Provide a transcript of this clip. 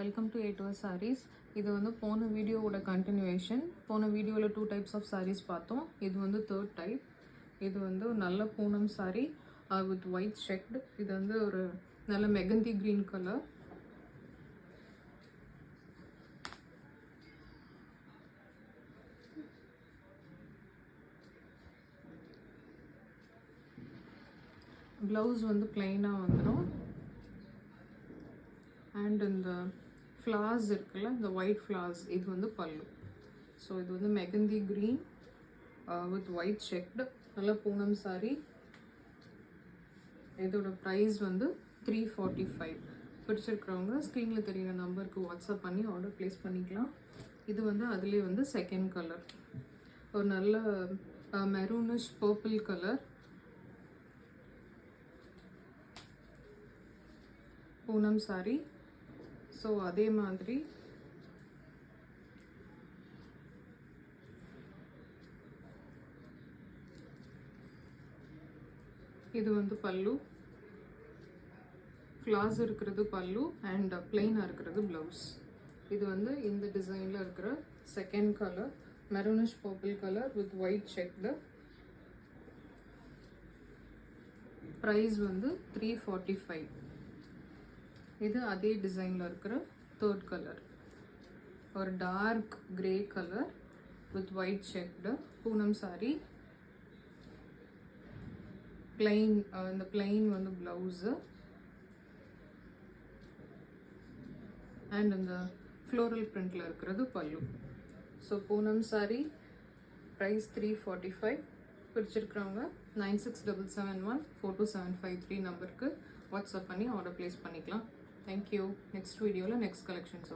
Welcome to A2S sarees. இது வந்து போன வீடியோவோட கண்டினியூவேஷன். போன வீடியோவில் 2 டைப்ஸ் ஆஃப் sarees பார்த்தோம். இது வந்து தேர்ட் டைப். இது வந்து ஒரு நல்ல Poonam saree with white checked. இது வந்து ஒரு நல்ல மெகந்தி க்ரீன் கலர். ப்ளவுஸ் வந்து பிளெயினாக வந்துடும். அண்ட் இந்த ஃப்ளார்ஸ் இருக்குல்ல, இந்த ஒயிட் ஃப்ளார்ஸ், இது வந்து பல்லு. ஸோ இது வந்து mehndi green with white checked, நல்ல பூனம் சாரீ. இதோட ப்ரைஸ் வந்து 345. பிடிச்சிருக்கிறவங்க ஸ்க்ரீனில் தெரிகிற நம்பருக்கு வாட்ஸ்அப் பண்ணி ஆர்டர் ப்ளேஸ் பண்ணிக்கலாம். இது வந்து அதுலேயே வந்து செகண்ட் கலர், ஒரு நல்ல maroonish purple colour Poonam sari. So அதே மாதிரி இது வந்து பல்லு, ஃப்ளார்ஸ் இருக்கிறது பல்லு அண்ட் பிளெயினாக இருக்கிறது ப்ளவுஸ். இது வந்து இந்த டிசைனில் இருக்கிற second colour, maroonish purple colour with white checked. Price வந்து 345. இது அதே டிசைனில் இருக்கிற தேர்ட் கலர், ஒரு dark grey colour with white checked Poonam sari. Plain, இந்த பிளெயின் வந்து ப்ளவுஸு அண்ட் இந்த ஃப்ளோரல் பிரிண்டில் இருக்கிறது பல்லு. So Poonam sari price 345. பிடிச்சிருக்கிறவங்க 9677142753 நம்பருக்கு வாட்ஸ்அப் பண்ணி ஆர்டர் ப்ளேஸ் பண்ணிக்கலாம். தேங்க்யூ. நெக்ஸ்ட் வீடியோவில் நெக்ஸ்ட் கலெக்ஷன்ஸ்